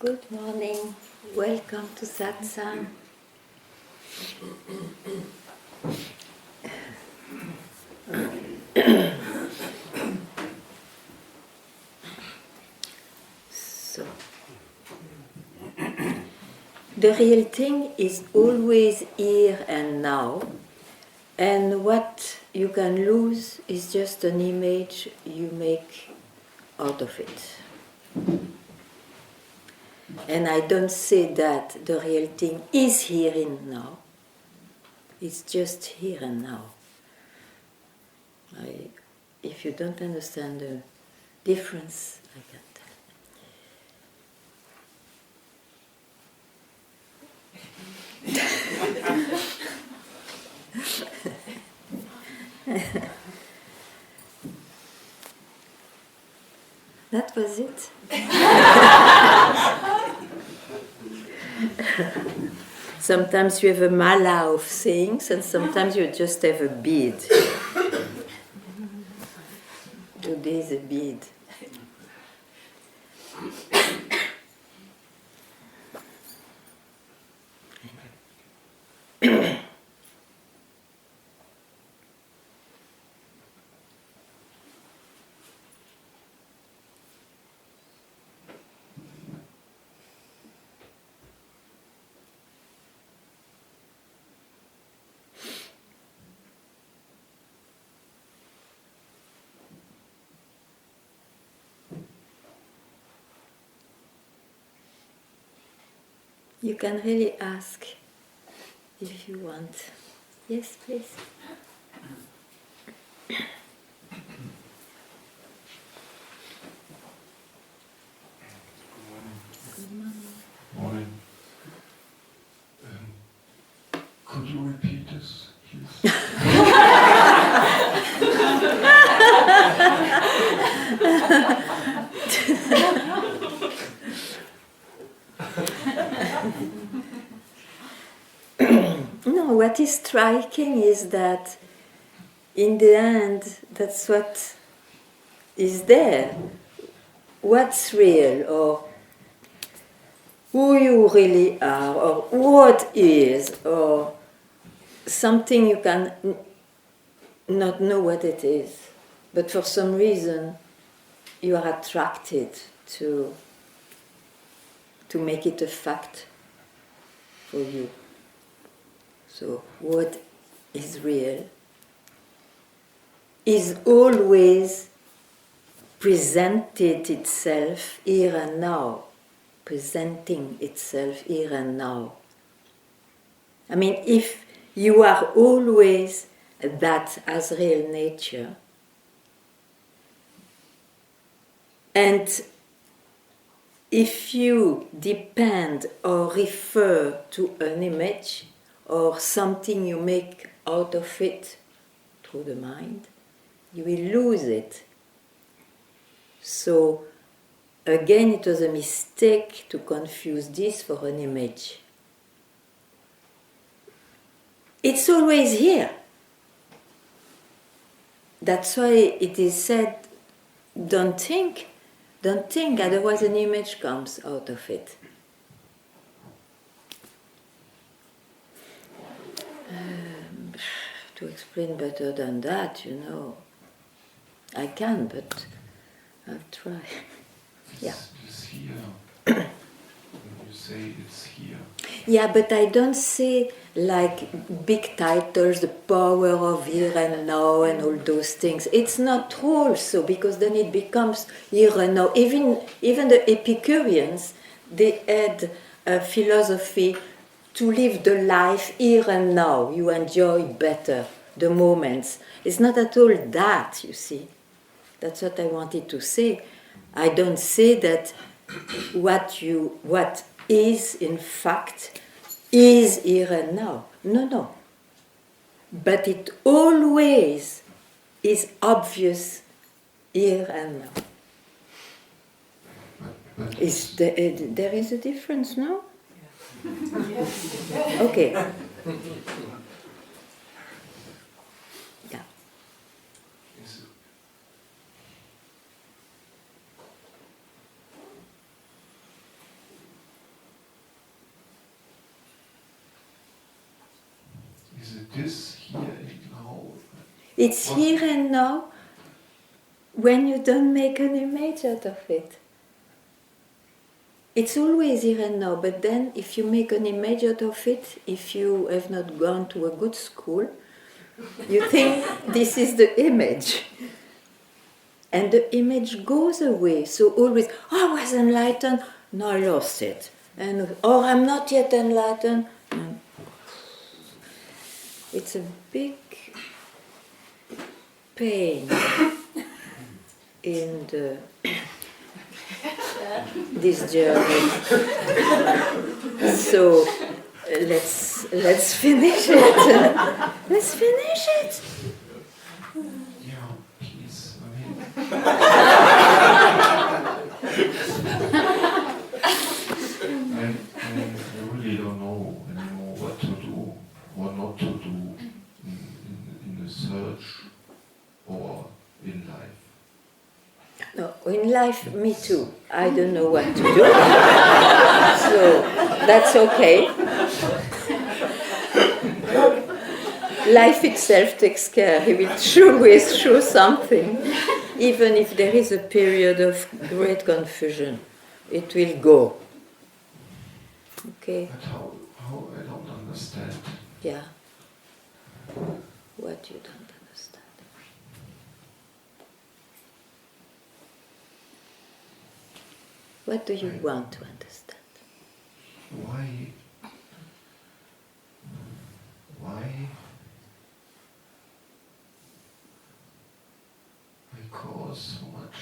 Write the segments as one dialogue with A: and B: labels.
A: Good morning, welcome to Satsang. So, the real thing is always here and now, and what you can lose is just an image you make out of it. And I don't say that the real thing is here and now. It's just here and now. If you don't understand the difference, I can tell. That was it. Sometimes you have a mala of sayings, and sometimes you just have a bead. Today is a bead. You can really ask if you want. Yes, please.
B: Morning. Could you repeat this, please?
A: No, what is striking is that in the end, that's what is there. What's real, or who you really are, or what is, or something you can not know what it is, but for some reason you are attracted to make it a fact for you. So what is real is always presented itself here and now, presenting itself here and now. I mean, if you are always that as real nature, and if you depend or refer to an image or something you make out of it through the mind, you will lose it. So, again, it was a mistake to confuse this for an image. It's always here. That's why it is said, don't think, otherwise an image comes out of it. To explain better than that, I can, but I'll try. Yeah.
B: It's here. When you say it's here.
A: Yeah, but I don't say like big titles, the power of here and now and all those things. It's not true also, because then it becomes here and now. Even the Epicureans, they had a philosophy to live the life here and now. You enjoy better the moments. It's not at all that, you see. That's what I wanted to say. I don't say that what is in fact is here and now. No. But it always is obvious here and now. There is a difference, no? Okay. Yeah.
B: it is here and now.
A: It's here and now when you don't make an image out of it. It's always here and now, but then if you make an image out of it, if you have not gone to a good school, you think this is the image. And the image goes away. So always, I was enlightened, no, I lost it. And, I'm not yet enlightened. It's a big pain in this journey. So let's finish it. Let's finish it.
B: Yeah, please. I really don't know anymore what to do or not to do in the search or in life.
A: No, in life, me too. I don't know what to do. So that's okay. Life itself takes care. He will always show something. Even if there is a period of great confusion, it will go. Okay?
B: But how I don't understand.
A: Yeah. What you don't understand. What do you want to understand?
B: Why I cause so much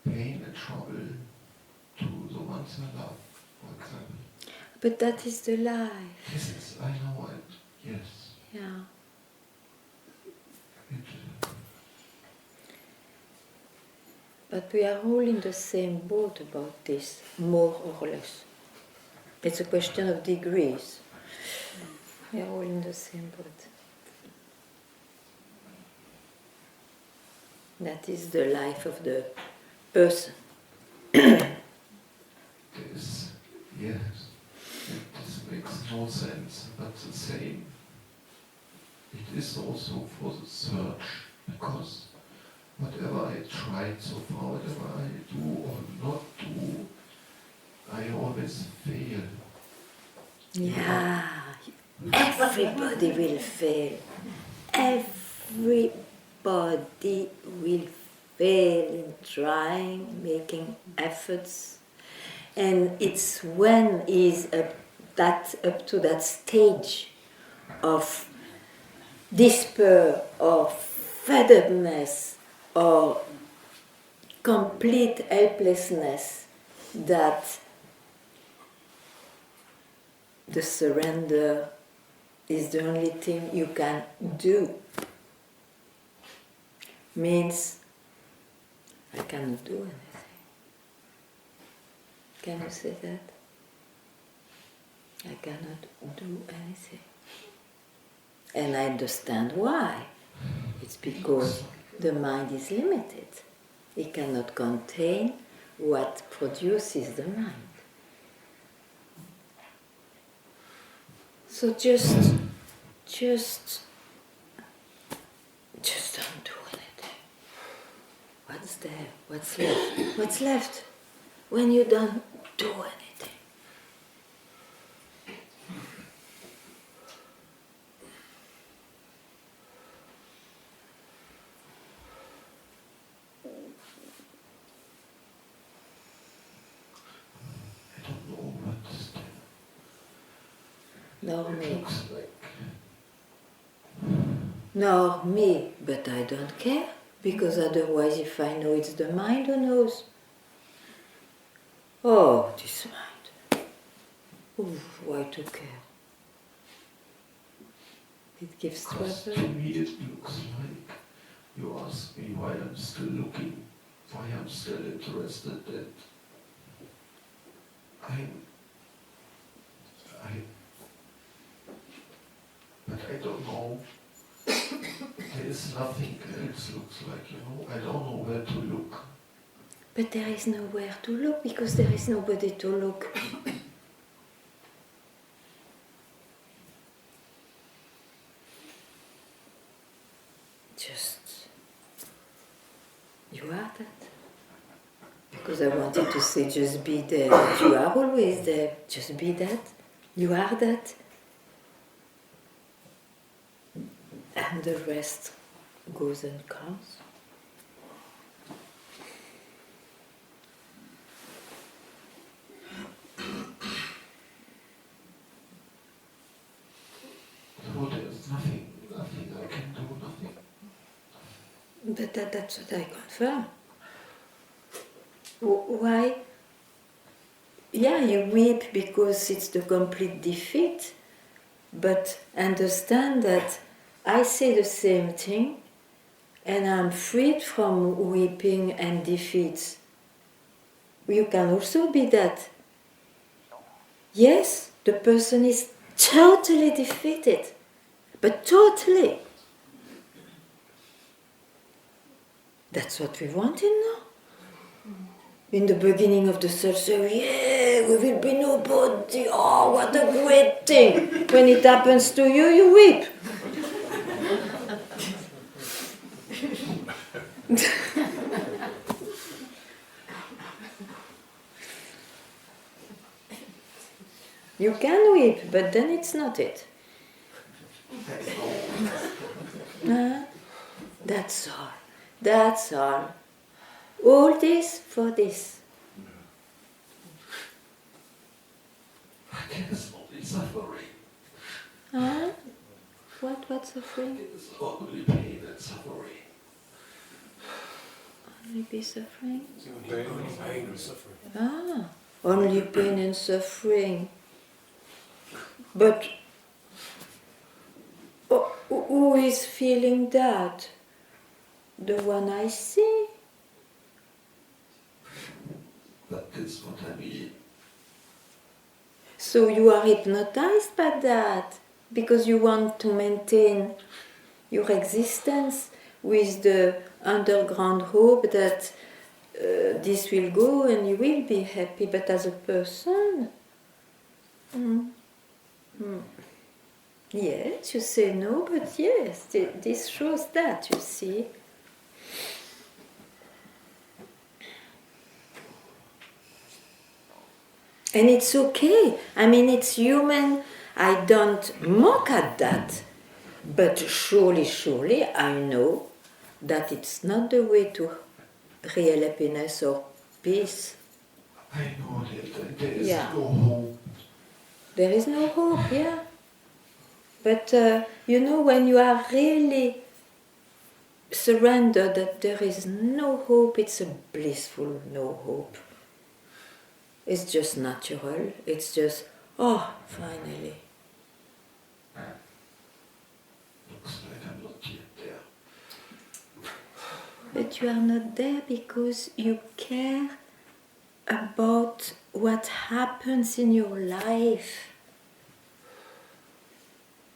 B: pain and trouble to the ones I love, for example.
A: But that is the life.
B: Yes, I know it, yes.
A: Yeah. But we are all in the same boat about this, more or less. It's a question of degrees. We are all in the same boat. That is the life of the person.
B: This, yes, this makes no sense, but the same. It is also for the search, because whatever I tried so far, whatever I do or not do, I always fail.
A: Yeah, everybody will fail. Everybody will fail in trying, making efforts. And it's when is up to that stage of despair, or fed-upness, or complete helplessness, that the surrender is the only thing you can do. Means I cannot do anything. Can you say that? I cannot do anything. And I understand why. It's because the mind is limited. It cannot contain what produces the mind. So just don't do anything. What's there? What's left? What's left when you don't do anything?
B: I don't know what this
A: Nor me.
B: looks like.
A: Nor me, but I don't care, because otherwise if I know it's the mind who knows. Oh, this mind. Oof, why to care? It gives
B: Because
A: trouble.
B: to me it looks like you ask me why I'm still looking, why I'm still interested, that but I don't know. There is nothing else looks like, I don't know where to look.
A: But there is nowhere to look, because there is nobody to look. Because I wanted to say just be there, but you are always there. Just be that. You are that. And the rest goes and comes.
B: So there's nothing I can do, nothing.
A: But that's what I confirm. Why? Yeah, you weep because it's the complete defeat, but understand that I say the same thing and I'm freed from weeping and defeats. You can also be that. Yes, the person is totally defeated, but totally. That's what we wanted now. In the beginning of the search, so yeah, we will be nobody. Oh, what a great thing! When it happens to you, you weep. You can weep, but then it's not it. That's all. That's all. All this for this.
B: It is only suffering.
A: Huh? What suffering?
B: It is only pain and suffering.
A: Only be suffering?
C: Pain and suffering.
A: Only pain and suffering. But who is feeling that? The one I see.
B: That is what I mean.
A: So you are hypnotized by that because you want to maintain your existence with the underground hope that this will go and you will be happy, but as a person, yes, you say no, but yes, this shows that, you see. And it's okay. I mean, it's human. I don't mock at that. But surely, I know that it's not the way to real happiness or peace.
B: I know that there is
A: Yeah.
B: no hope.
A: There is no hope, yeah. But when you are really surrendered that there is no hope, it's a blissful no hope. It's just natural. It's just, oh, finally.
B: Looks like I'm not yet there.
A: But you are not there because you care about what happens in your life.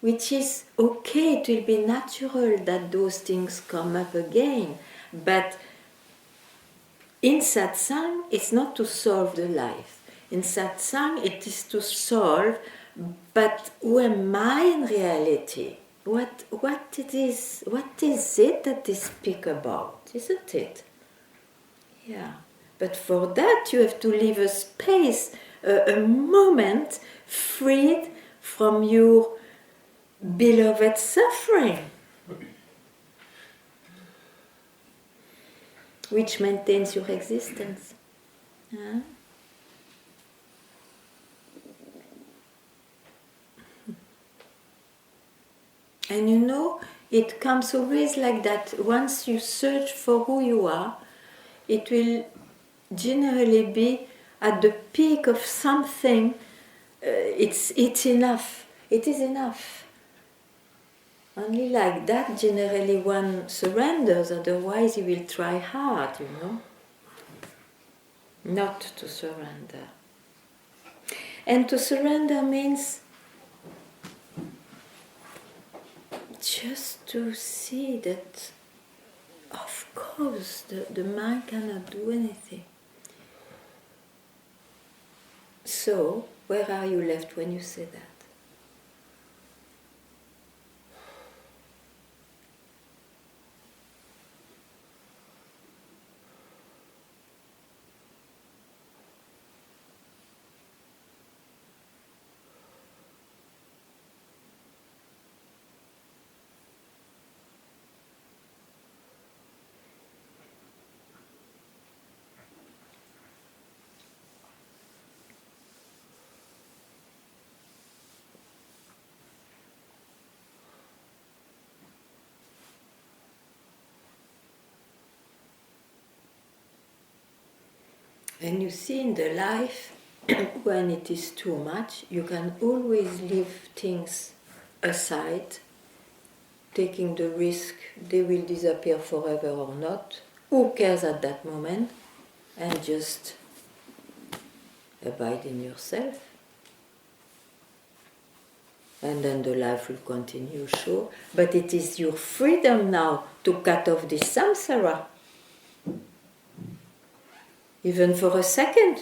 A: Which is okay, it will be natural that those things come up again. But in satsang, it's not to solve the life. In satsang, it is to solve, but who am I in reality? What is it that they speak about, isn't it? Yeah. But for that, you have to leave a space, a moment freed from your beloved suffering, which maintains your existence. Huh? And it comes always like that. Once you search for who you are, it will generally be at the peak of something. It's enough. It is enough. Only like that, generally, one surrenders. Otherwise, he will try hard, not to surrender. And to surrender means just to see that, of course, the mind cannot do anything. So, where are you left when you say that? And you see in the life, when it is too much, you can always leave things aside, taking the risk they will disappear forever or not. Who cares at that moment? And just abide in yourself. And then the life will continue, sure. But it is your freedom now to cut off this samsara. Even for a second.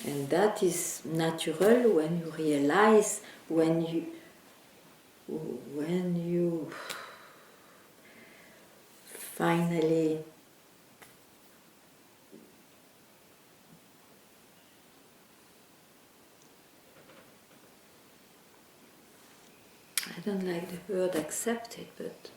A: And that is natural when you realize, when you finally I don't like the word accept it, but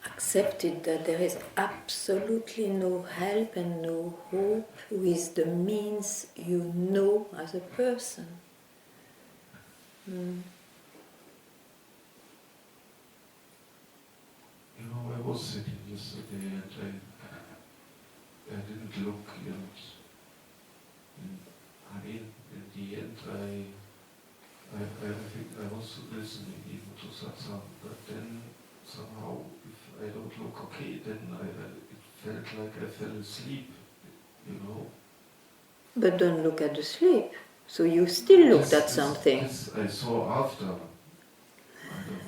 A: accepted that there is absolutely no help and no hope with the means you know as a person.
B: You know, I was sitting yesterday and I didn't look and I mean, in the end I think I was listening even to satsang, but then somehow if I don't look okay, then it felt like I fell asleep, you know.
A: But don't look at the sleep. So you still looked at something.
B: This I saw after. I don't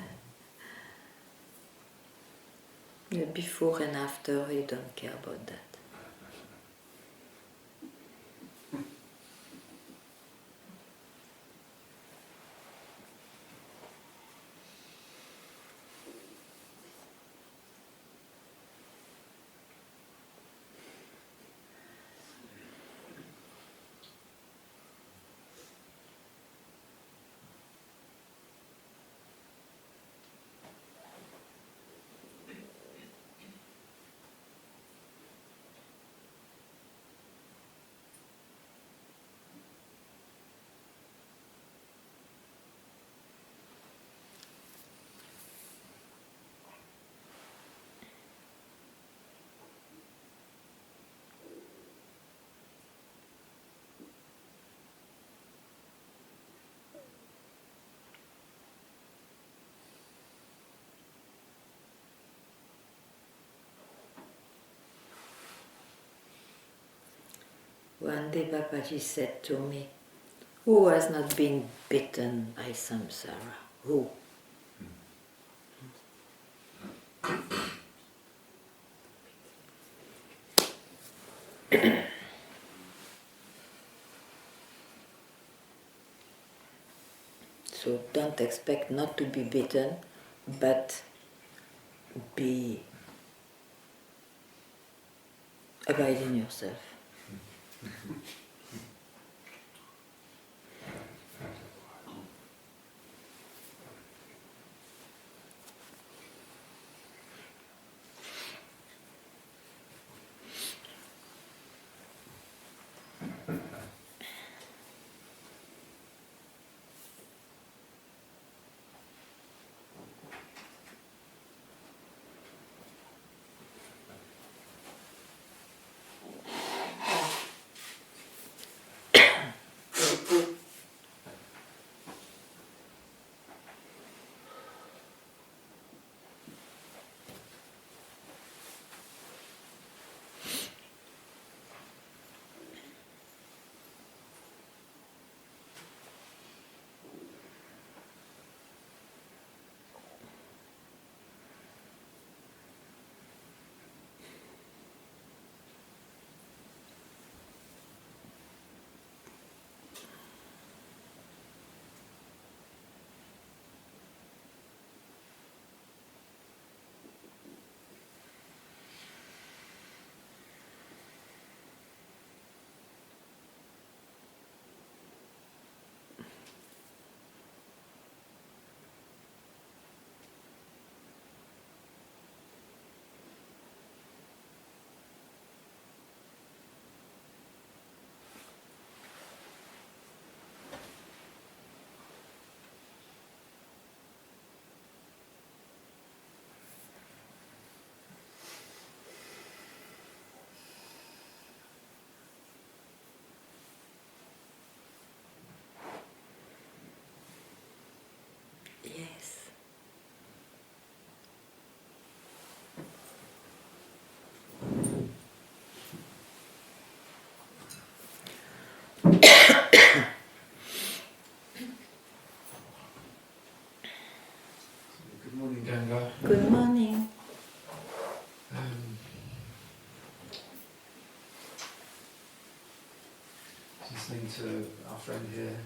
B: know.
A: Yeah, before and after, you don't care about that. One day Babaji said to me, who has not been bitten by samsara? Who? So don't expect not to be bitten, but abide in yourself.
D: Morning, Ganga.
A: Good morning.
D: Listening to our friend here,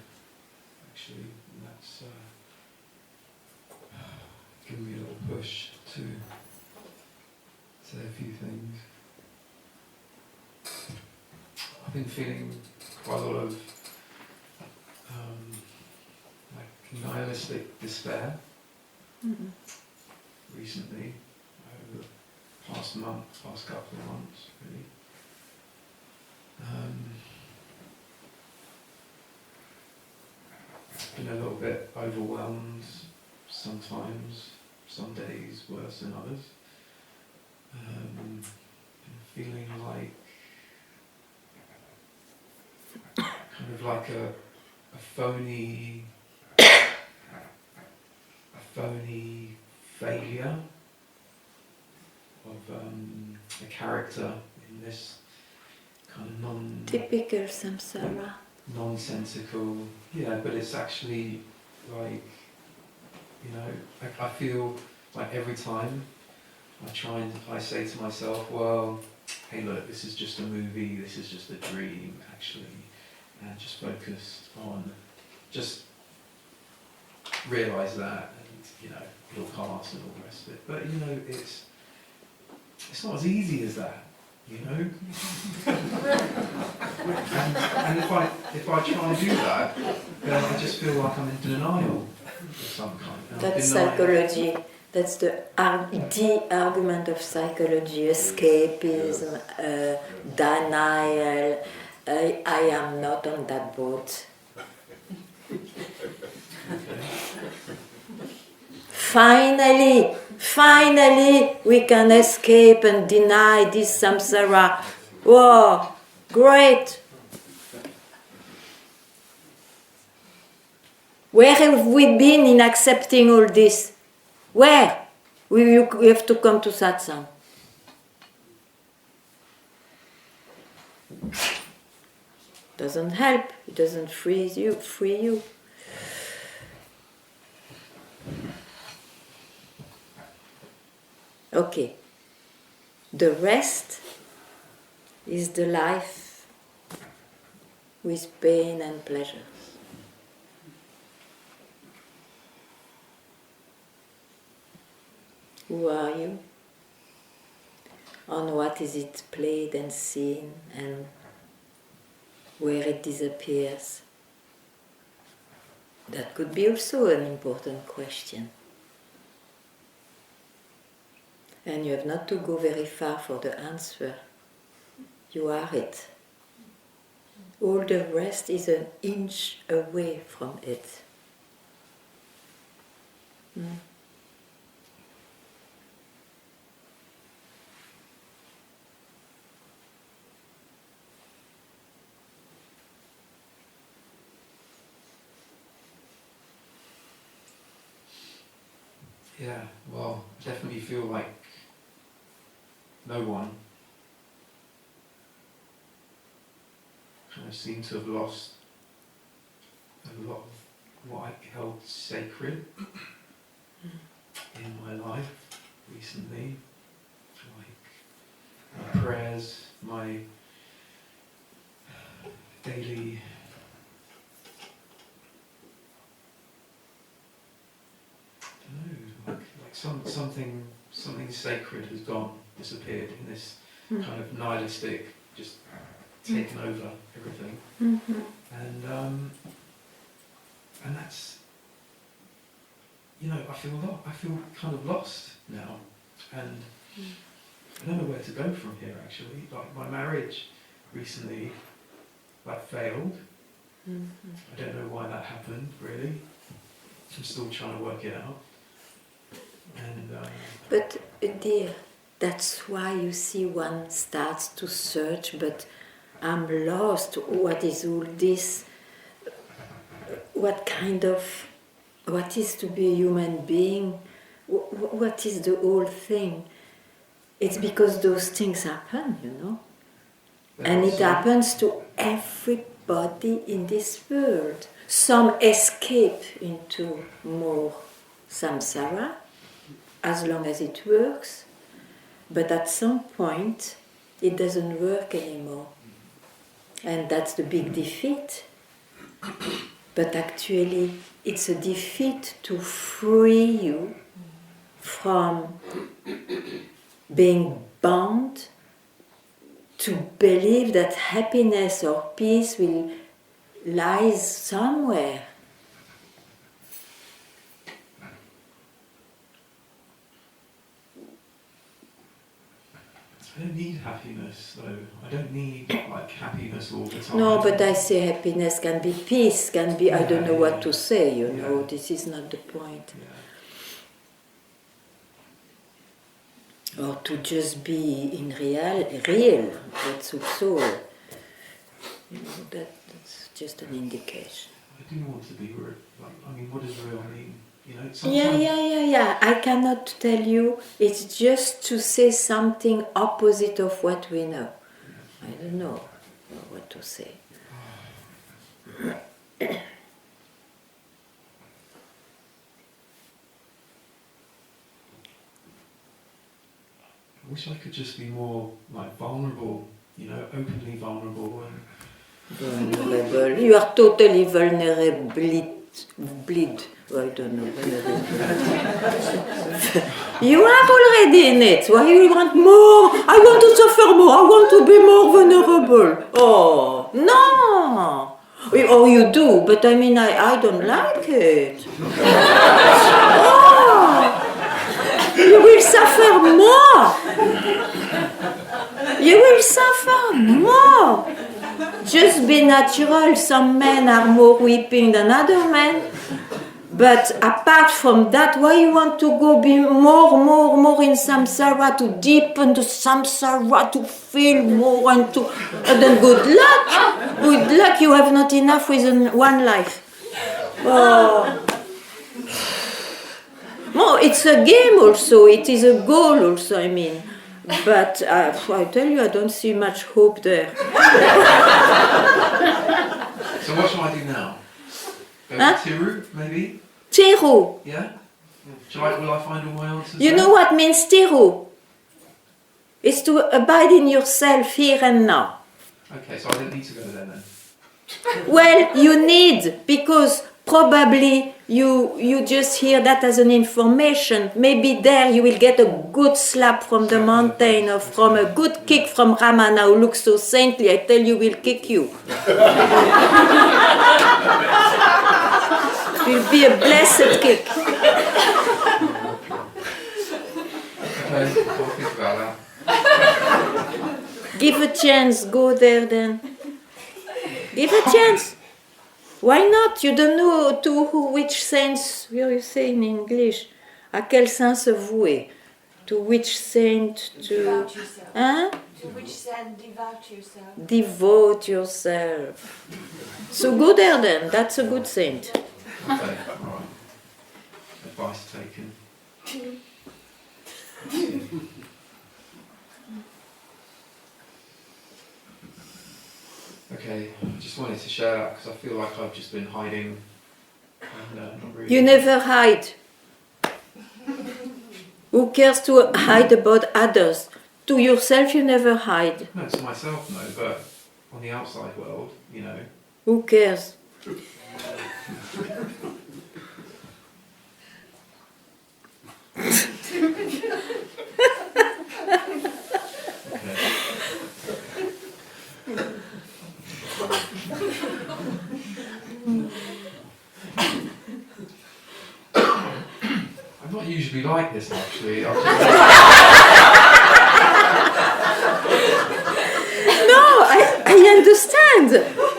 D: actually, and that's given me a little push to say a few things. I've been feeling quite a lot of like nihilistic despair recently, over the past couple of months, really. Been a little bit overwhelmed sometimes, some days worse than others. Been feeling like kind of like a phony failure of a character in this kind of
A: Typical samsara.
D: nonsensical, yeah, but it's actually like, I feel like every time I say to myself, well, hey look, this is just a movie, this is just a dream, actually, and just focus on, just realise that, and, it'll pass and all the rest of it. But, it's not as easy as that. and if I try and do that, then I just feel like I'm in denial of some kind.
A: That's psychology. That's the argument of psychology: escapism, denial. I am not on that boat. Finally, we can escape and deny this samsara. Whoa, great! Where have we been in accepting all this? Where? We have to come to satsang. Doesn't help. It doesn't free you. Okay. The rest is the life with pain and pleasure. Who are you? On what is it played and seen, and where it disappears? That could be also an important question. And you have not to go very far for the answer. You are it. All the rest is an inch away from it.
D: Yeah, well, I definitely feel like no one kind of seemed to have lost a lot of what I held sacred in my life recently. Like my prayers, my daily something sacred has disappeared in this kind of nihilistic, just taken over everything, and that's, I feel kind of lost now, and I don't know where to go from here. Actually, like my marriage recently, failed. I don't know why that happened. Really, I'm still trying to work it out.
A: But dear, that's why you see one starts to search, but I'm lost. What is all this? What is to be a human being? What is the whole thing? It's because those things happen, And it happens to everybody in this world. Some escape into more samsara, as long as it works, but at some point it doesn't work anymore. And that's the big defeat. But actually, it's a defeat to free you from being bound to believe that happiness or peace will lies somewhere.
D: I don't need happiness, though. I don't need like happiness all the time.
A: No, but I say happiness can be peace, can be, I don't know what to say, you know, this is not the point.
D: Yeah.
A: Or to just be in real, that's also, you know, that's just an indication.
D: I do want to be real. Like, I mean, what does real mean? You know,
A: Yeah. I cannot tell you. It's just to say something opposite of what we know. I don't know what to say.
D: I wish I could just be more like vulnerable, you know, openly vulnerable and
A: Vulnerable. You are totally vulnerable. Bleed. I don't know. You are already in it. Why you want more? I want to suffer more. I want to be more vulnerable. Oh, no. Or you do, but I mean, I don't like it. Oh, you will suffer more. You will suffer more. Just be natural. Some men are more weeping than other men. But apart from that, why you want to go be more in samsara, to deepen the samsara, to feel more and to... And then good luck! Good luck, you have not enough within one life. Oh. No, it's a game also, it is a goal also, I mean. But I tell you, I don't see much hope there.
D: So what shall I do now? Go
A: Huh?
D: to Tiru, maybe?
A: Tiru.
D: Yeah? Will I find all my answers?
A: You
D: there?
A: know what means tiru? It's to abide in yourself here and now.
D: Okay, so I don't need to go there then.
A: Well, you need, because probably you just hear that as an information. Maybe there you will get a good slap from the mountain or from a good kick from Ramana, who looks so saintly. I tell you, will kick you. It will be a blessed kick.
D: Okay, I'll think about that.
A: Give a chance, go there then. Give a chance. Why not? You don't know which saints, you say in English, à quel saint se vouer? To which saint to...
E: Devote yourself.
A: Hein?
E: To which saint devote yourself.
A: Devote yourself. So go there then, that's a good saint.
D: Okay, alright. Advice taken. Okay, I just wanted to share that because I feel like I've just been hiding and not really...
A: You never hide. Who cares to hide about others? To yourself you never hide.
D: No, to myself no, but on the outside world, you know.
A: Who cares?
D: I'm not usually like this actually.
A: I understand.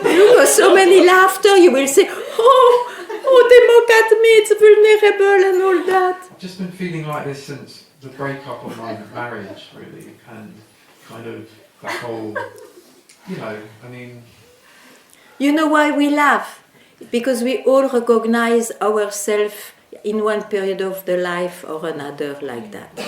A: You know, so many laughter, you will say, oh, they mock at me, it's vulnerable and all that.
D: I've just been feeling like this since the breakup of my marriage, really, and kind of that whole, you know, I mean...
A: You know why we laugh? Because we all recognize ourselves in one period of the life or another like that.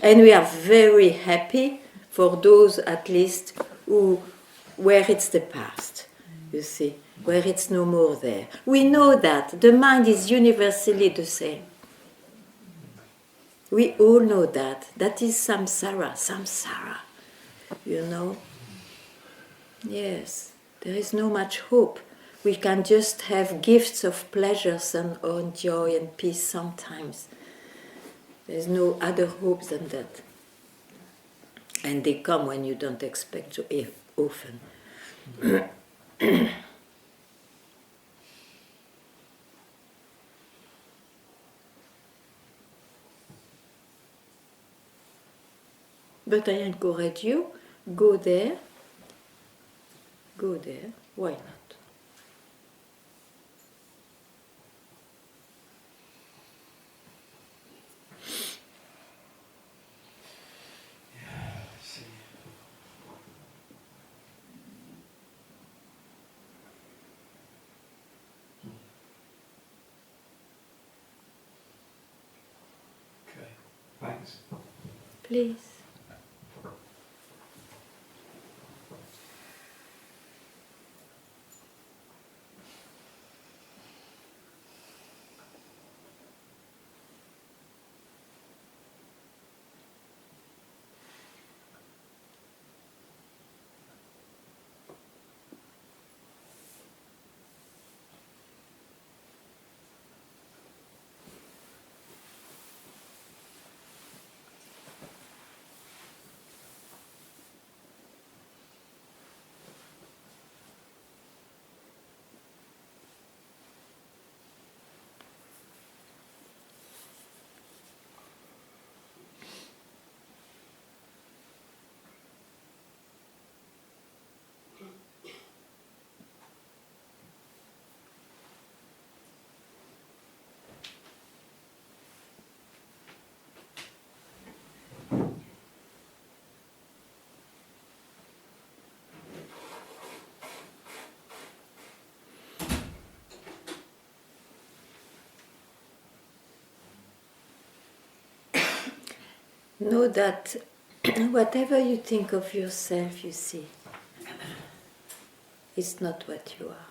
A: And we are very happy for those at least where it's the past, you see, where it's no more there. We know that the mind is universally the same. We all know that. That is samsara, samsara. You know? Yes, there is no much hope. We can just have gifts of pleasures and own joy and peace sometimes. There is no other hope than that. And they come when you don't expect joy often. But I encourage you, go there. Go there. Why not?
D: Let's see. Okay, thanks.
A: Please. Know that whatever you think of yourself, you see, is not what you are.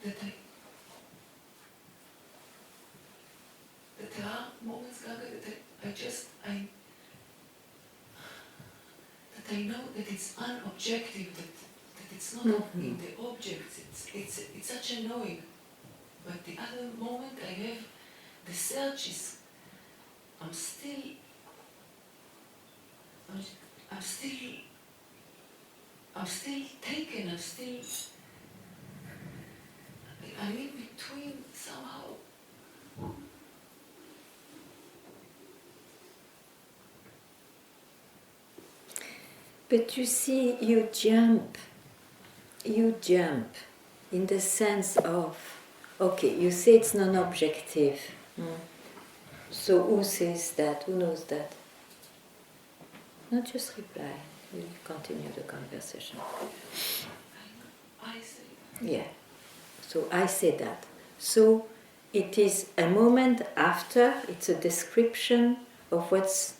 F: that there are moments, Ganga, that I know that it's unobjective, that it's not in the objects, it's such a knowing. But the other moment I have, the search is, I'm still taken, I'm in between somehow.
A: But you see, you jump in the sense of, okay, you say it's non-objective. So who says that? Who knows that? Not just reply. We'll continue the conversation.
F: I say.
A: Yeah. So I say that. So it is a moment after. It's a description of what's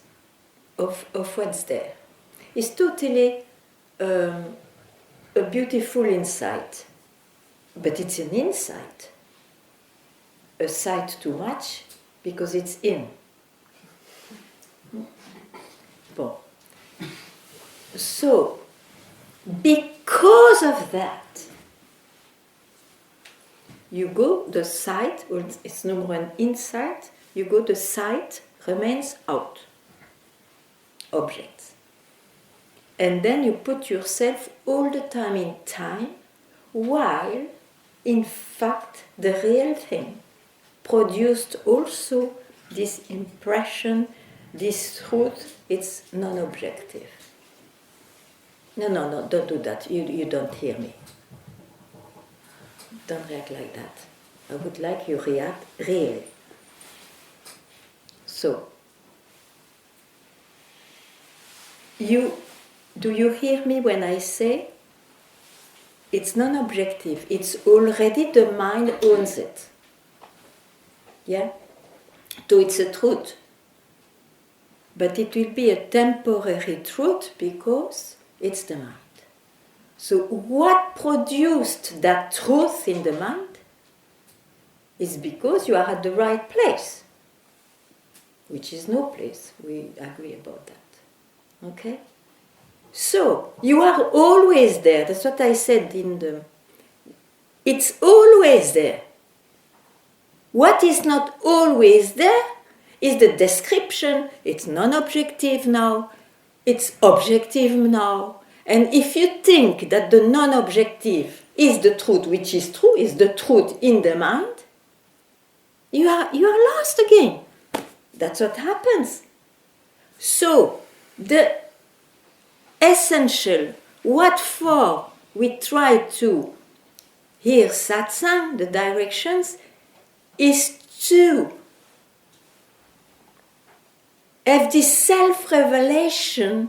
A: there. It's totally a beautiful insight, but it's an insight. A sight too much because it's in. Bon. So, because of that, you go, the sight, or it's number one, insight, you go, the sight remains out. Objects. And then you put yourself all the time in time, while, in fact, the real thing produced also this impression, this truth, it's non-objective. No, don't do that. You don't hear me. Don't react like that. I would like you react really. So, do you hear me when I say it's non-objective? It's already the mind owns it. Yeah? So it's a truth. But it will be a temporary truth because it's the mind. So what produced that truth in the mind is because you are at the right place, which is no place. We agree about that. Okay? So you are always there. That's what I said it's always there. What is not always there is the description. It's non-objective now. It's objective now. And if you think that the non-objective is the truth, which is true, is the truth in the mind, you are lost again. That's what happens. So, the essential, what for we try to hear satsang, the directions, is to have this self-revelation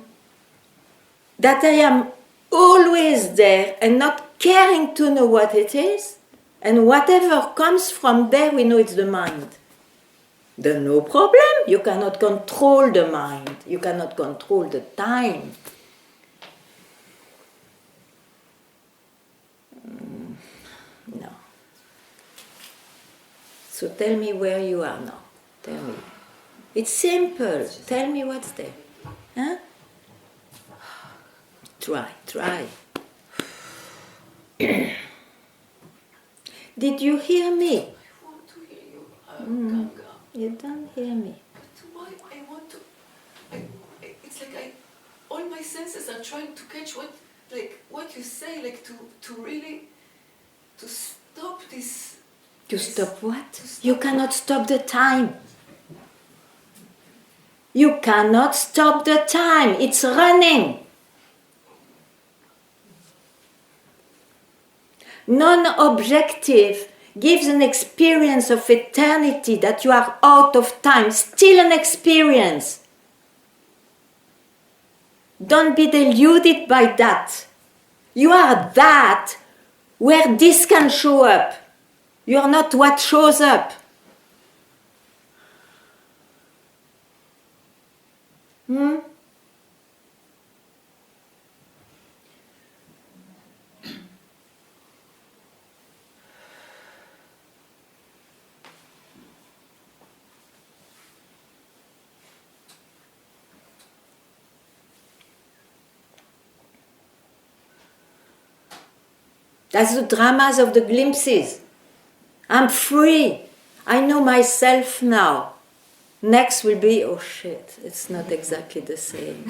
A: that I am always there and not caring to know what it is, and whatever comes from there, we know it's the mind. Then no problem, you cannot control the mind, you cannot control the time. No. So tell me where you are now. Tell me. It's simple. Tell me what's there. Huh? Try. Did you hear me?
F: I want to hear you, Ganga.
A: You don't hear me.
F: But why I want to? It's like all my senses are trying to catch what you say, like to really to stop this.
A: To stop what? You cannot stop the time. You cannot stop the time. It's running. Non-objective gives an experience of eternity, that you are out of time. Still an experience. Don't be deluded by that. You are that where this can show up. You are not what shows up. That's the dramas of the glimpses. I'm free. I know myself now. Next will be, oh shit, it's not exactly the same.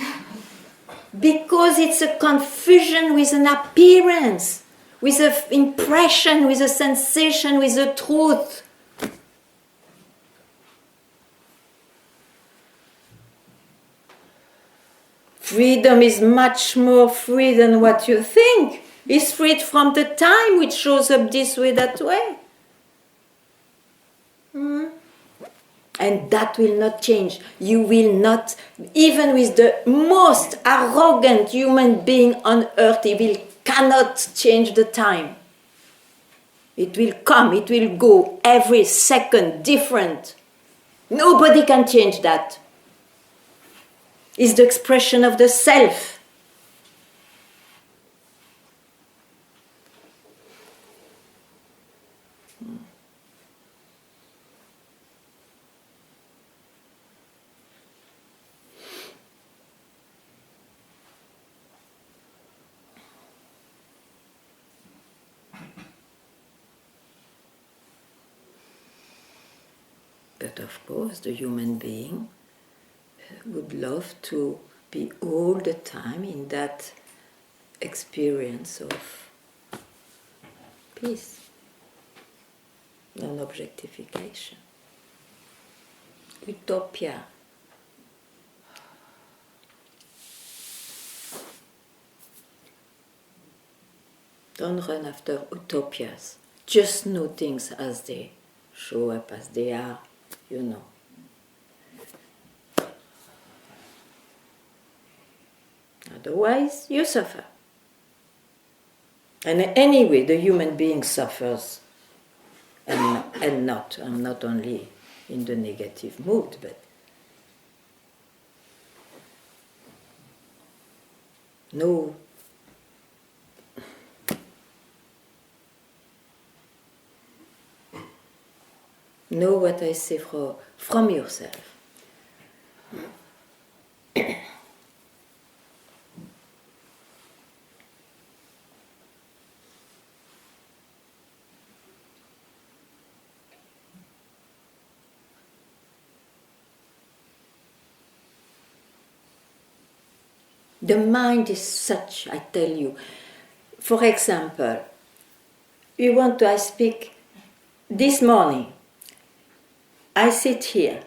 A: Because it's a confusion with an appearance, with an impression, with a sensation, with a truth. Freedom is much more free than what you think. It's freed from the time which shows up this way, that way. And that will not change. You will not, even with the most arrogant human being on earth, cannot change the time. It will come, it will go, every second different. Nobody can change that. It's the expression of the self. But of course, the human being would love to be all the time in that experience of peace, non-objectification, utopia. Don't run after utopias. Just know things as they show up, as they are, you know. Otherwise, you suffer. And anyway, the human being suffers, and not. I'm not only in the negative mood, but no. Know what I say from yourself. The mind is such, I tell you. For example, I speak this morning. I sit here.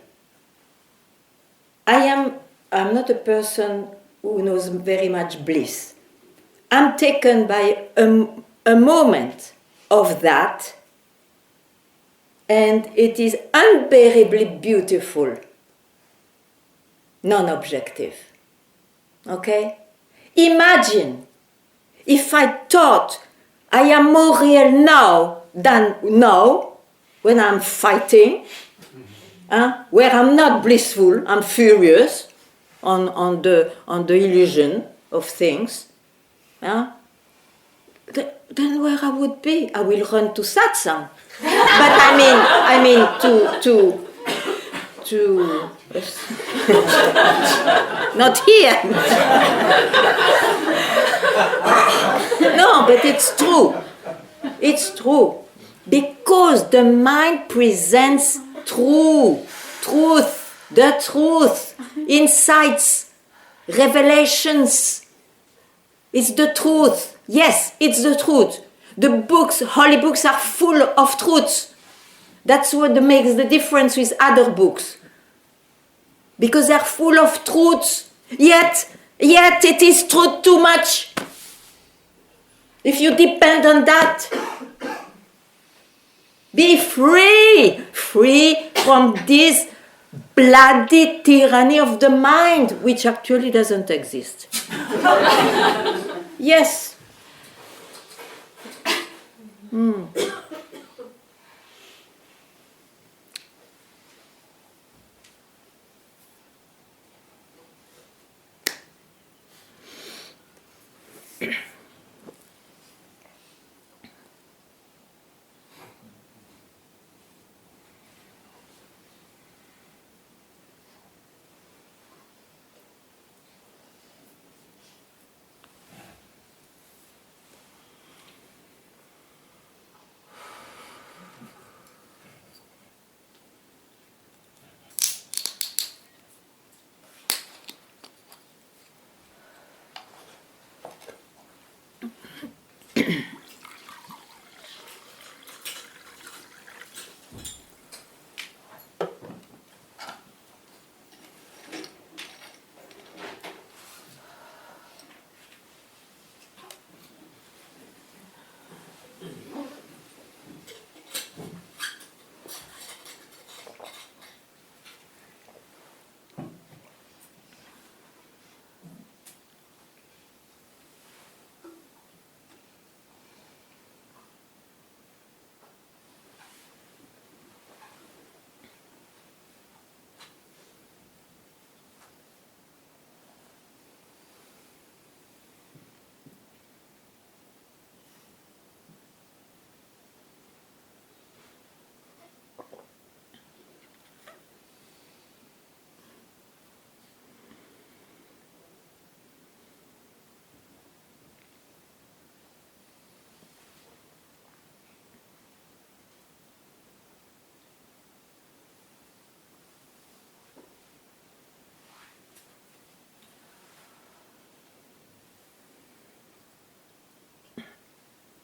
A: I'm not a person who knows very much bliss. I'm taken by a moment of that, and it is unbearably beautiful, non-objective. Okay? Imagine if I thought I am more real now than now, when I'm fighting, where I'm not blissful, I'm furious on the illusion of things. Then where I would be? I will run to satsang. But I mean to not here. No, but it's true. It's true. Because the mind presents truth, the truth, insights, revelations. It's the truth. Yes, it's the truth. The books, holy books, are full of truths. That's what makes the difference with other books. Because they're full of truths. Yet it is truth too much. If you depend on that, be free from this bloody tyranny of the mind, which actually doesn't exist. Yes.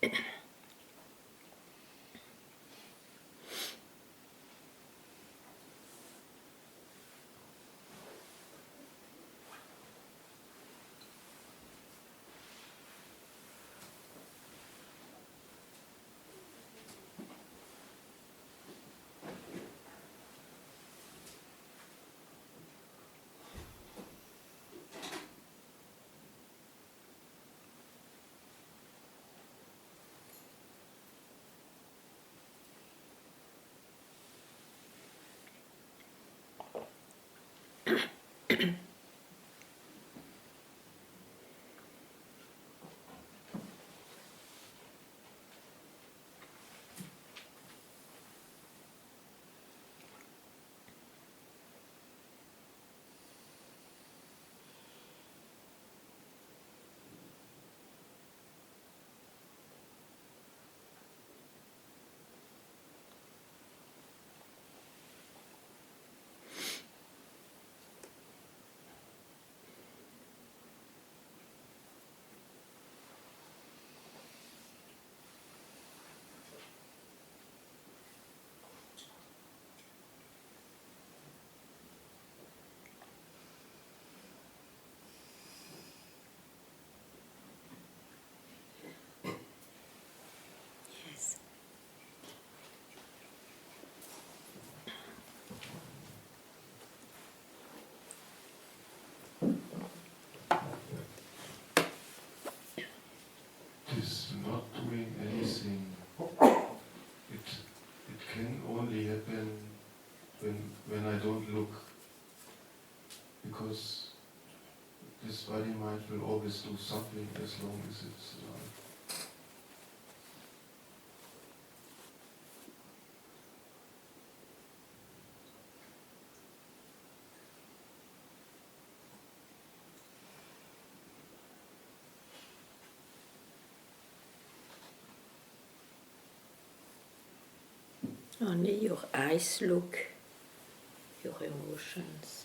A: Yes.
B: This not doing anything, it can only happen when I don't look, because this body mind will always do something as long as it's alive.
A: Only your eyes look, your emotions.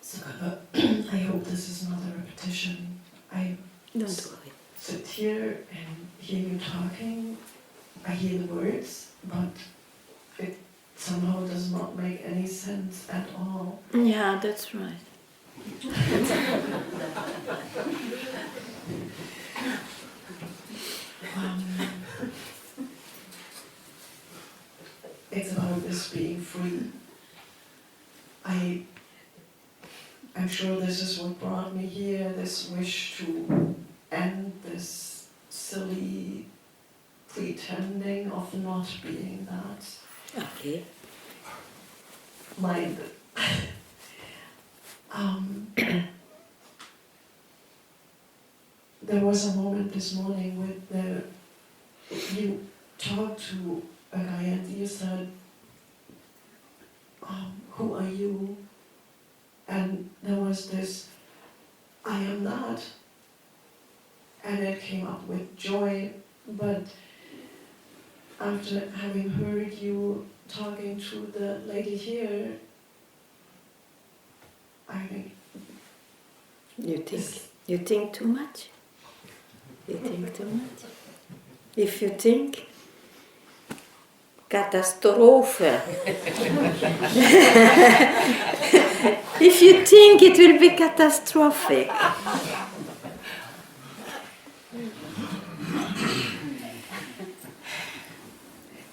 F: So, I hope this is not a repetition. I
A: Don't worry.
F: sit here and hear you talking. I hear the words, but it somehow does not make any sense at all.
A: Yeah, that's right.
F: Um, it's about this being free. I'm sure this is what brought me here, this wish to end this silly pretending of not being that
A: Okay.
F: mind.
G: there was a moment this morning when you talked to a guy and you said, who are you? And there was this, I am that. And it came up with joy, but after having heard you talking to the lady here, I think...
A: You think too much? You think too much? If you think, Katastrophe. If you think, it will be catastrophic.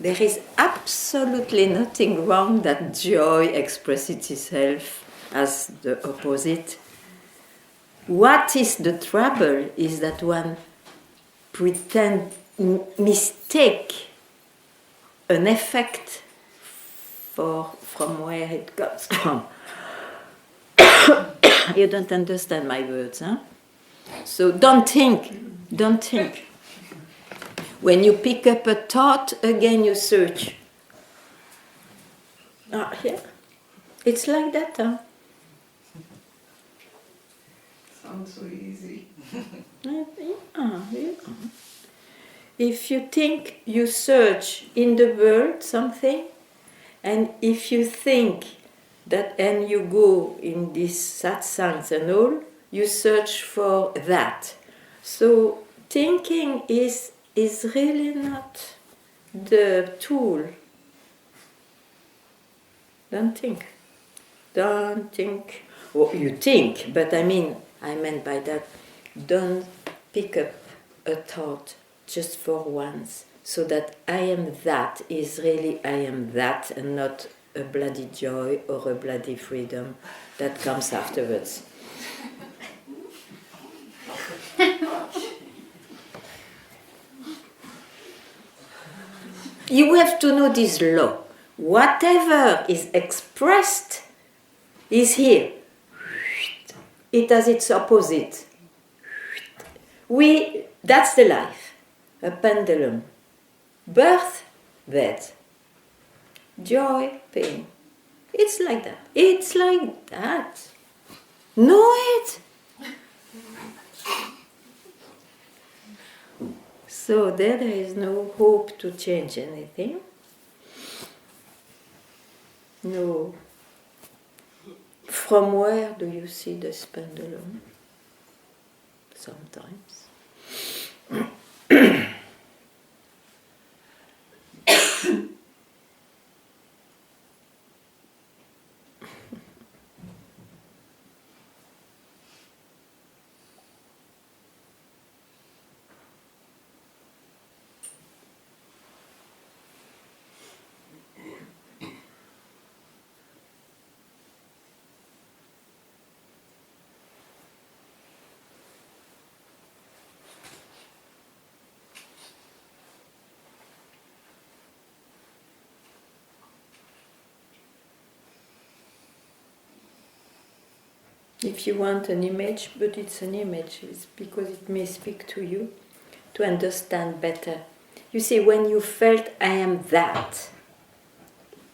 A: There is absolutely nothing wrong that joy expresses itself as the opposite. What is the trouble is that one mistake an effect from where it comes from. You don't understand my words, huh? So don't think. When you pick up a thought, again you search. Yeah. It's like that, huh?
G: Sounds so easy.
A: Yeah. If you think, you search in the world something, and if you think that, and you go in these satsangs and all, you search for that. So thinking is really not the tool. Don't think. Well, you think, but I meant by that, don't pick up a thought just for once, so that I am that is really I am that, and not a bloody joy or a bloody freedom that comes afterwards. You have to know this law. Whatever is expressed is here. It has its opposite. That's the life. A pendulum. Birth, death. Joy, pain. It's like that. It's like that. Know it. So there is no hope to change anything. No. From where do you see this pendulum? Sometimes. If you want an image, but it's an image, it's because it may speak to you, to understand better. You see, when you felt I am that,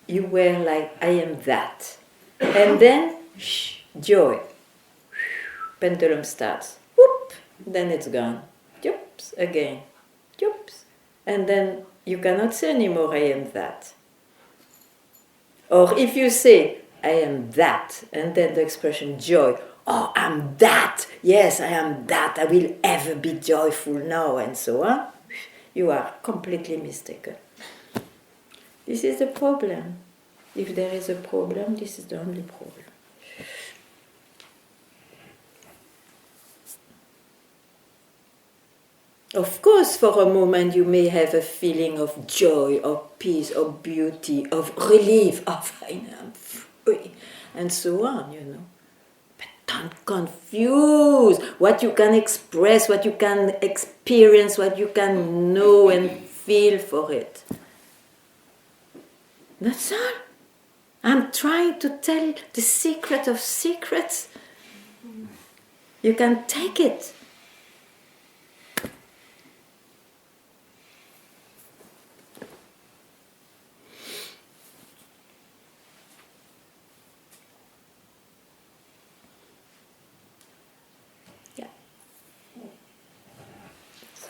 A: you were like I am that. And then, joy. Pendulum starts. Whoop! Then it's gone. Yoops! Again. Yoops! And then you cannot say anymore I am that. Or if you say I am that, and then the expression joy, oh, I'm that, yes, I am that, I will ever be joyful now, and so on, you are completely mistaken. This is the problem. If there is a problem, this is the only problem. Of course, for a moment you may have a feeling of joy, of peace, of beauty, of relief, of I am free, and so on, you know. But don't confuse what you can express, what you can experience, what you can know and feel for it. That's all. I'm trying to tell the secret of secrets. You can take it.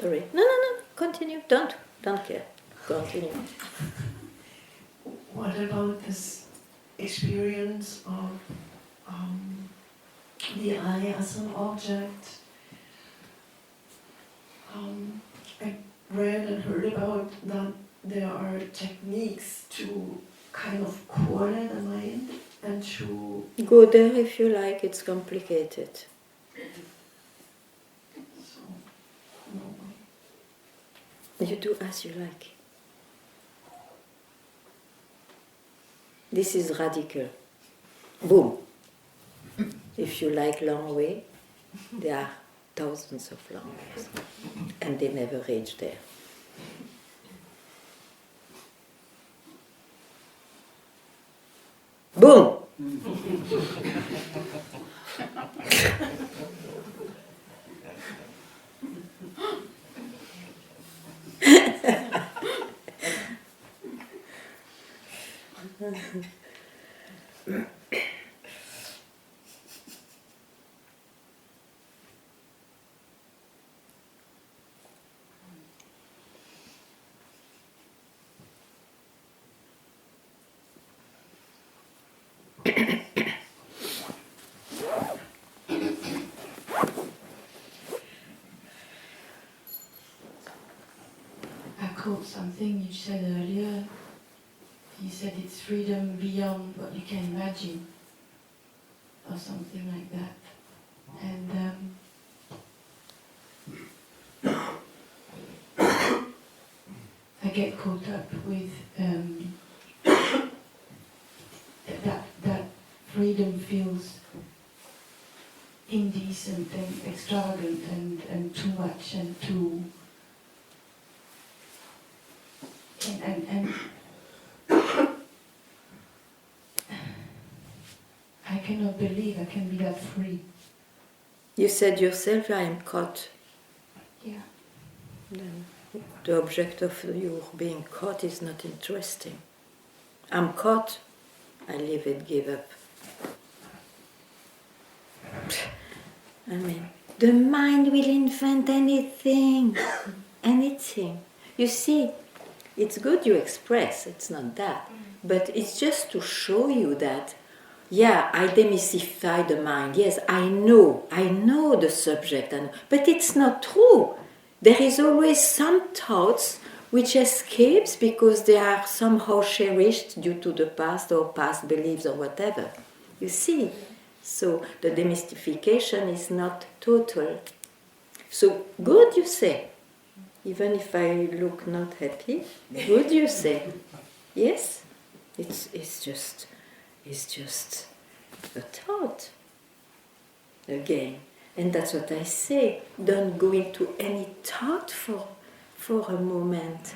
A: Sorry. No. Continue. Don't care. Continue.
G: What about this experience of the eye as an object? I read and heard about that there are techniques to kind of corner the mind and to...
A: Go there if you like. It's complicated.
G: So, no.
A: You do as you like. This is radical. Boom. If you like long way, there are thousands of long ways, and they never reach there. Boom.
F: I quote something you said earlier. You said it's freedom beyond what you can imagine, or something like that. And I get caught up with that freedom feels indecent and extravagant and too much and too and I cannot believe I can be that free.
A: You said yourself, I am caught.
F: Yeah.
A: Then the object of your being caught is not interesting. I'm caught, I leave it, give up. I mean, the mind will invent anything, anything. You see, it's good you express, it's not that. But it's just to show you that, yeah, I demystify the mind. Yes, I know the subject, but it's not true. There is always some thoughts which escapes because they are somehow cherished due to the past or past beliefs or whatever. You see? So the demystification is not total. So good you say. Even if I look not happy, good you say. Yes? It's just a thought. Again. And that's what I say. Don't go into any thought for a moment.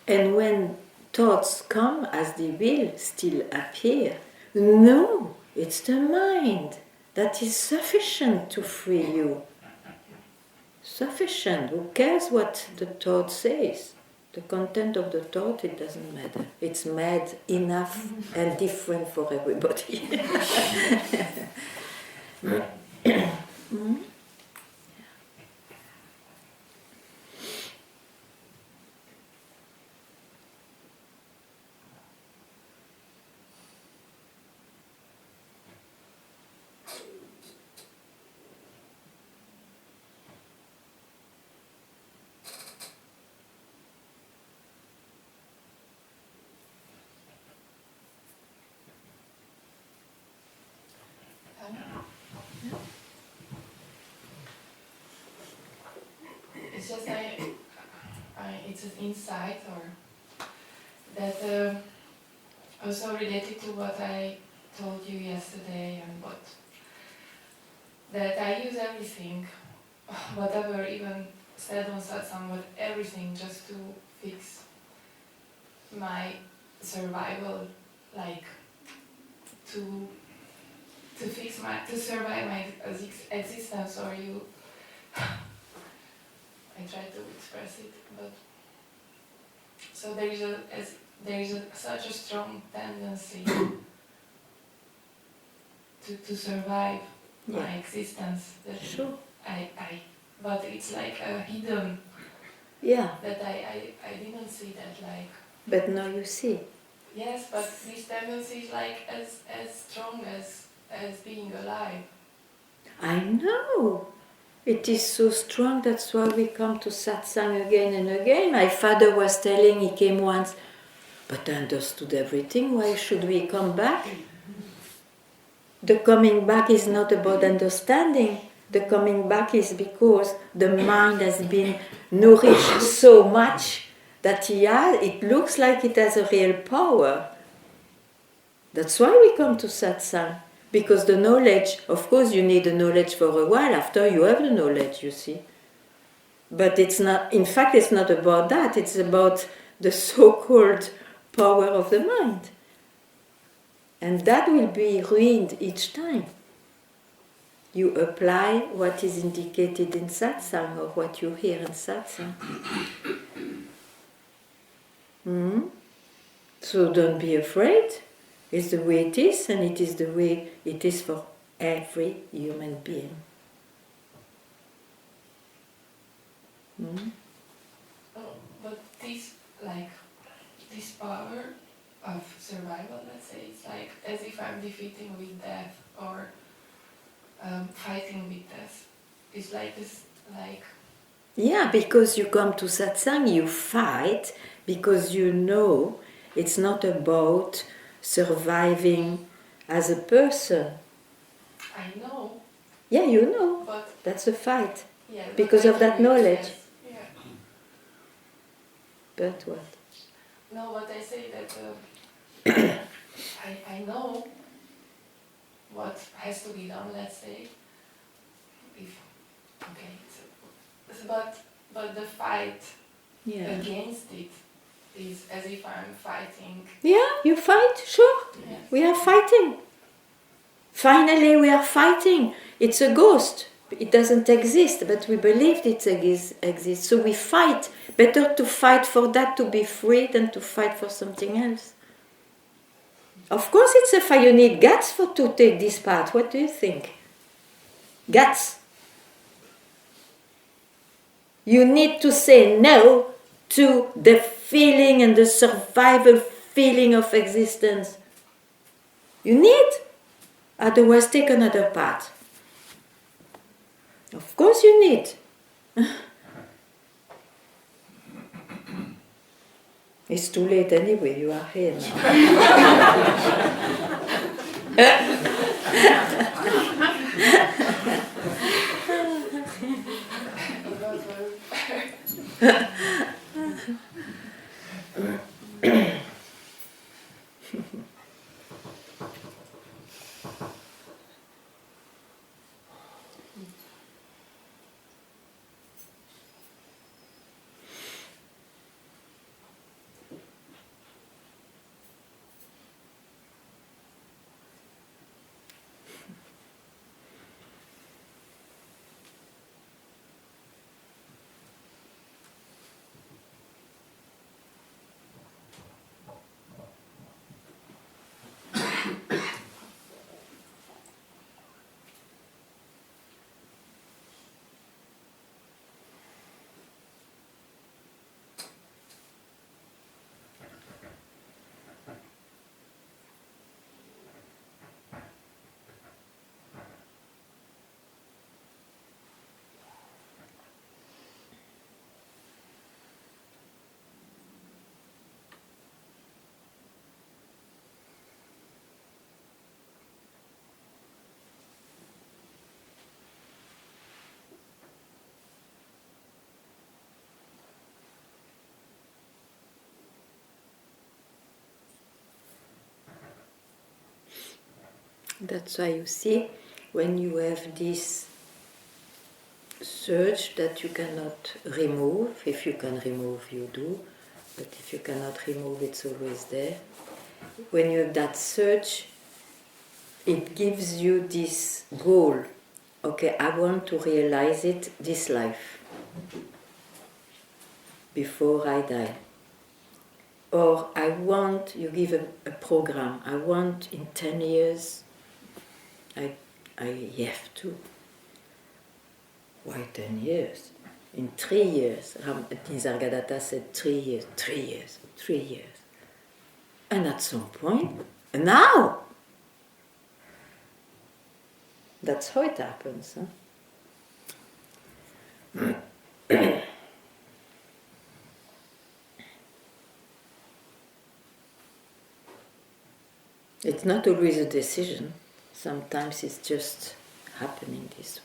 A: And when thoughts come as they will still appear, no, it's the mind that is sufficient to free you. Sufficient. Who cares what the thought says? The content of the thought, it doesn't matter. It's mad enough and different for everybody.
F: It's just it's an insight or that also related to what I told you yesterday and what that I use everything, whatever even said on satsang, but everything just to fix my survival, like to survive my existence, or you. I try to express it, but so there is such a strong tendency to survive my existence that
A: Sure.
F: I but it's like a hidden,
A: Yeah,
F: that I didn't see that, like,
A: but now you see.
F: yes, but this tendency is like as strong as being alive.
A: I know. It is so strong, that's why we come to satsang again and again. My father was telling, he came once, but I understood everything, why should we come back? The coming back is not about understanding. The coming back is because the mind has been nourished so much that it looks like it has a real power. That's why we come to satsang. Because the knowledge, of course you need the knowledge for a while, after you have the knowledge, you see. But it's not, in fact it's not about that, it's about the so-called power of the mind. And that will be ruined each time. You apply what is indicated in satsang or what you hear in satsang. So don't be afraid. It's the way it is, and it is the way it is for every human being.
F: But this power of survival, let's say, it's like as if I'm defeating with death or fighting with death. It's like this, like...
A: Yeah, because you come to satsang, you fight, because you know it's not about surviving as a person.
F: I know.
A: Yeah, you know.
F: But
A: that's a fight.
F: yeah,
A: Because of that knowledge.
F: Yes. Yeah.
A: But what?
F: No, but I say that I know what has to be done, let's say. But the fight against it is as if I'm fighting.
A: Yeah, you fight, sure.
F: Yes.
A: We are fighting. Finally, we are fighting. It's a ghost. It doesn't exist, but we believed it exists. So we fight. Better to fight for that to be free than to fight for something else. Of course, it's a fight. You need guts to take this path. What do you think? Guts. You need to say no to the feeling and the survival feeling of existence. You need. Otherwise, take another path. Of course you need. It's too late anyway, you are here now. That's why you see, when you have this surge that you cannot remove, if you can remove, you do, but if you cannot remove, it's always there. When you have that surge, it gives you this goal. Okay, I want to realize it this life, before I die. Or I want, you give a program, I want in 10 years, I have to. Why 10 years? In 3 years, Nisargadatta said 3 years, 3 years, 3 years. And at some point, now! That's how it happens. Huh? It's not always a decision. Sometimes it's just happening this way.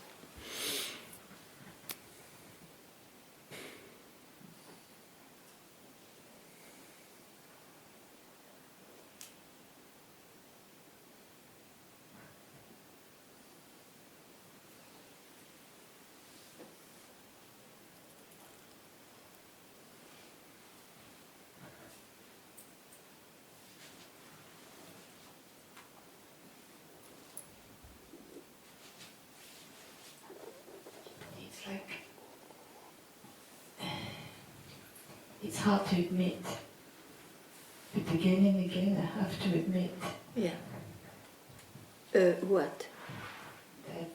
F: It's like, it's hard to admit, but again and again I have to admit
A: Yeah. What?
F: that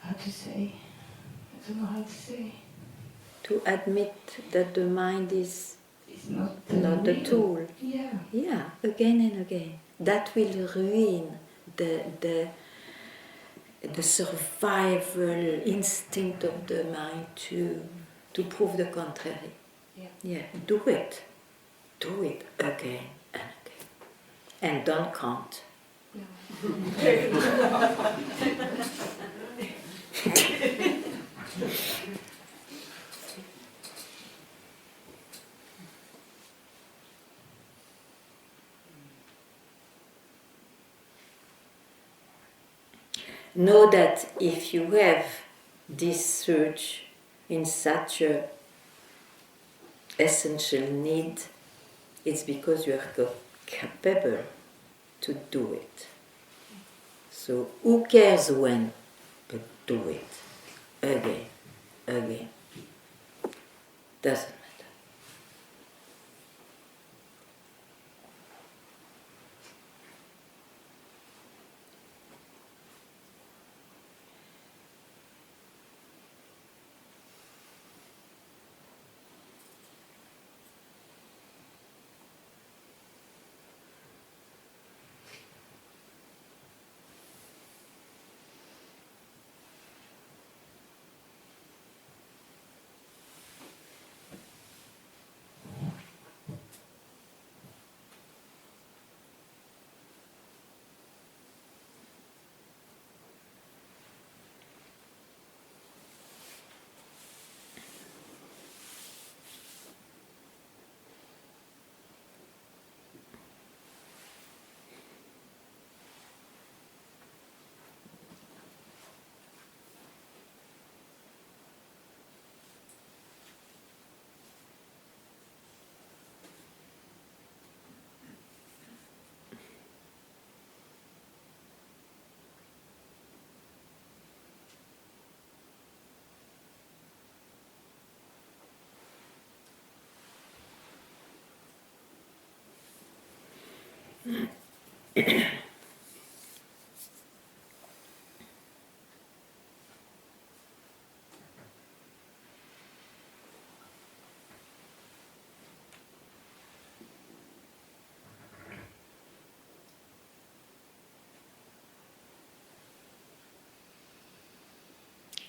F: how to say, I don't know how to say.
A: To admit that the mind is
F: It's not
A: not the
F: real.
A: tool.
F: Yeah.
A: Yeah, again and again. That will ruin the survival instinct of the mind to prove the contrary. Yeah, do it. Do it again and again. And don't count. Know that if you have this surge in such a essential need, it's because you are capable to do it. So who cares when, but do it again, again. Doesn't matter.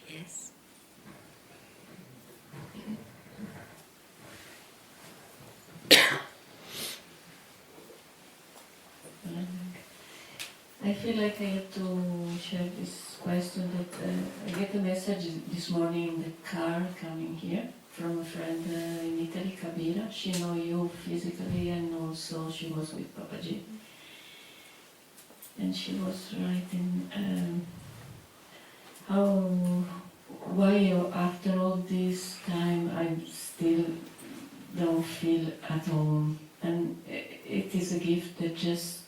A: Yes.
F: I feel like I have to share this question that I get a message this morning in the car coming here from a friend in Italy, Kabira. She know you physically and also she was with Papaji. And she was writing why after all this time I still don't feel at home. And it is a gift that just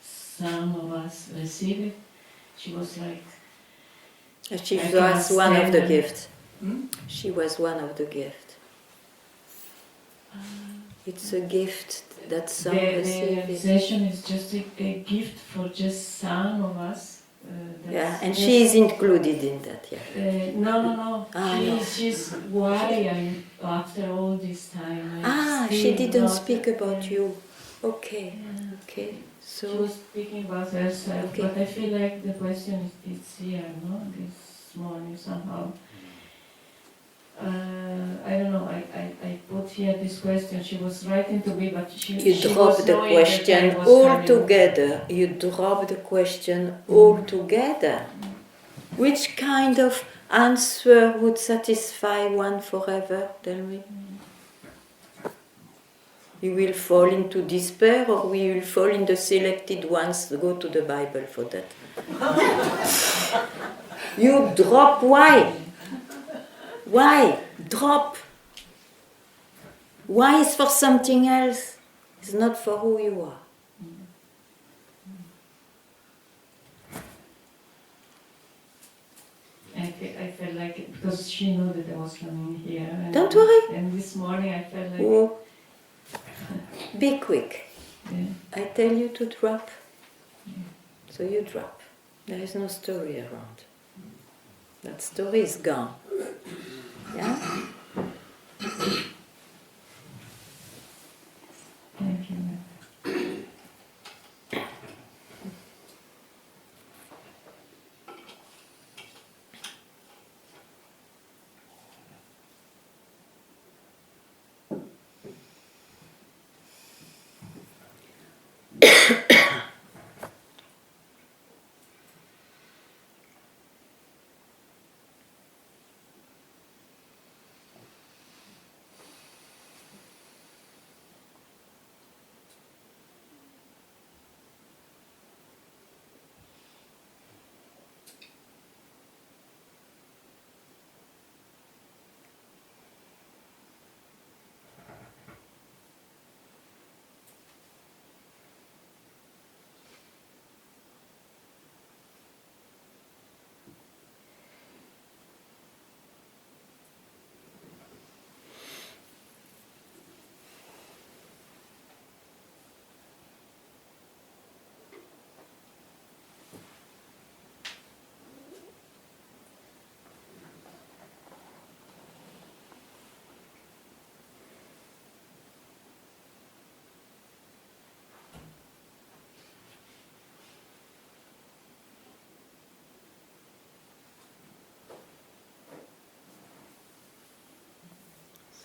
F: some of us receive it. She was like...
A: She
F: I
A: was
F: cannot
A: one of the
F: stand
A: gifts.
F: Hmm?
A: She was one of the gifts. It's a gift that some
H: The
A: receive.
H: session is just a gift for just some of us.
A: Yeah, and she is included in that, yeah.
H: No.
A: No.
H: She's why I'm after all this time.
A: She didn't
H: not,
A: speak about you. Okay,
H: Yeah.
A: okay.
H: She
A: So,
H: was speaking about herself,
A: Okay.
H: but I feel like the question is here, no? This morning somehow. I don't know, I put here this question, she was writing to me, but
A: you
H: she
A: drop
H: was
A: the
H: knowing that
A: question
H: I was
A: all
H: coming.
A: together. You drop the question all together. Which kind of answer would satisfy one forever? Tell me. You will fall into despair, or we will fall in the selected ones. Go to the Bible for that. You drop. Why? Why? Drop. Why is for something else? It's not for who you are.
H: I felt like it, because she knew that I was coming here. And,
A: Don't worry.
H: And this morning I felt like...
A: Oh, be quick.
H: Yeah.
A: I tell you to drop. So you drop. There is no story around. That story is gone. Yeah?
H: Thank you.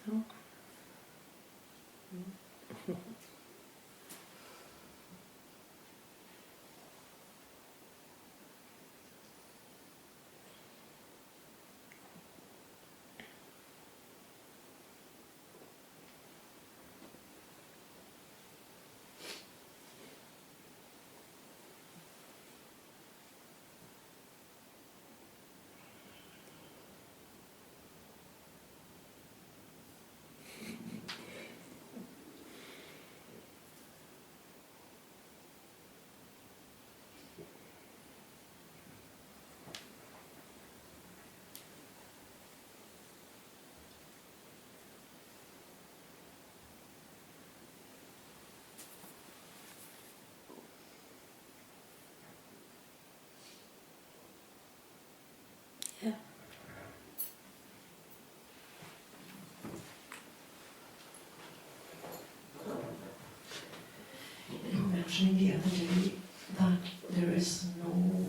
A: So. Yeah.
G: You were mentioning the other day that there is no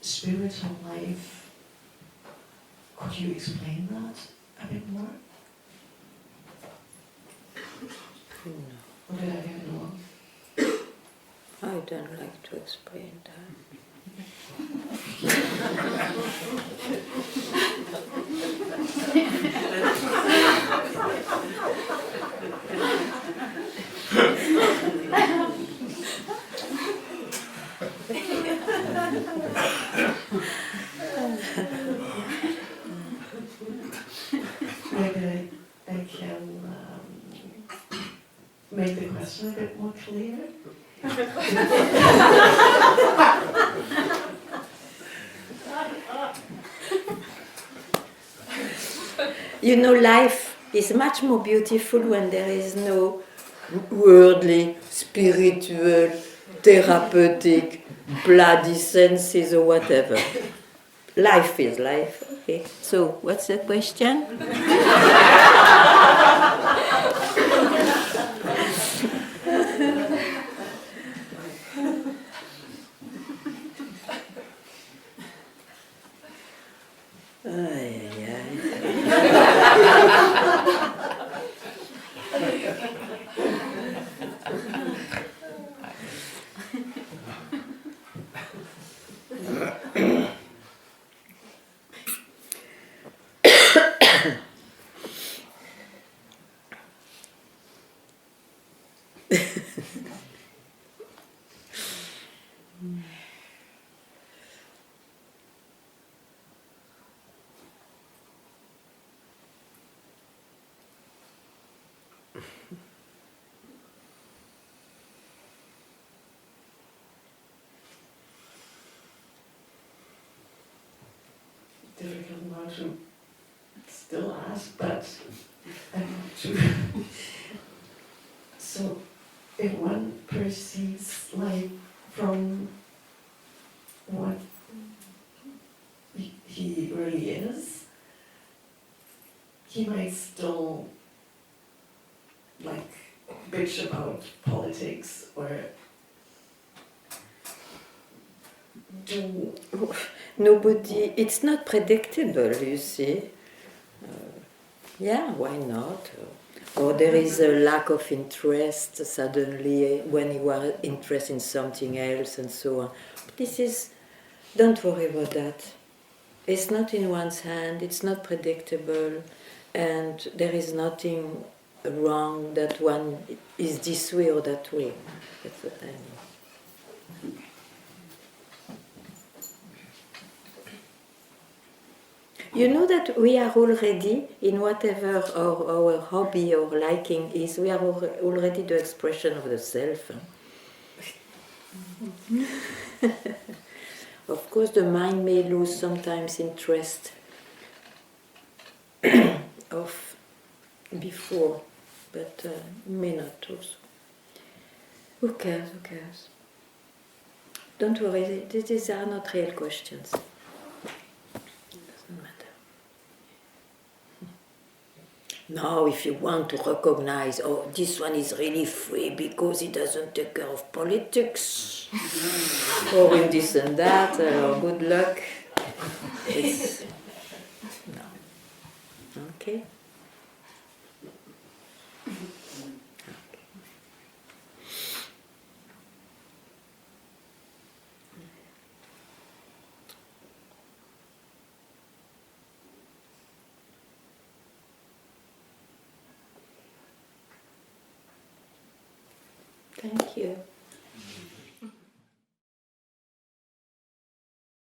G: spiritual life. Could you explain that a bit more?
A: No,
G: Or did I get it wrong?
A: I don't like to explain that.
G: Maybe I can make the question a bit more clear.
A: You know, life is much more beautiful when there is no worldly, spiritual, therapeutic, bloody senses or whatever. Life is life. Okay. So, what's the question? Ay, ay, ay.
G: Difficult now to still ask, but I want to. So, if one perceives life from what he really is, he might still like bitch about politics or do.
A: Nobody, it's not predictable, you see. Yeah, why not? Or there is a lack of interest suddenly when you are interested in something else and so on. This is, don't worry about that. It's not in one's hand, it's not predictable, and there is nothing wrong that one is this way or that way. That's what I mean. You know that we are already, in whatever our hobby or liking is, we are already the expression of the self. Of course, the mind may lose sometimes interest of before, but may not also. Who cares? Who cares? Don't worry, these are not real questions. Doesn't matter. Now, if you want to recognize, oh, this one is really free because he doesn't take care of politics, or in this and that, good luck. It's, no. Okay? Thank you.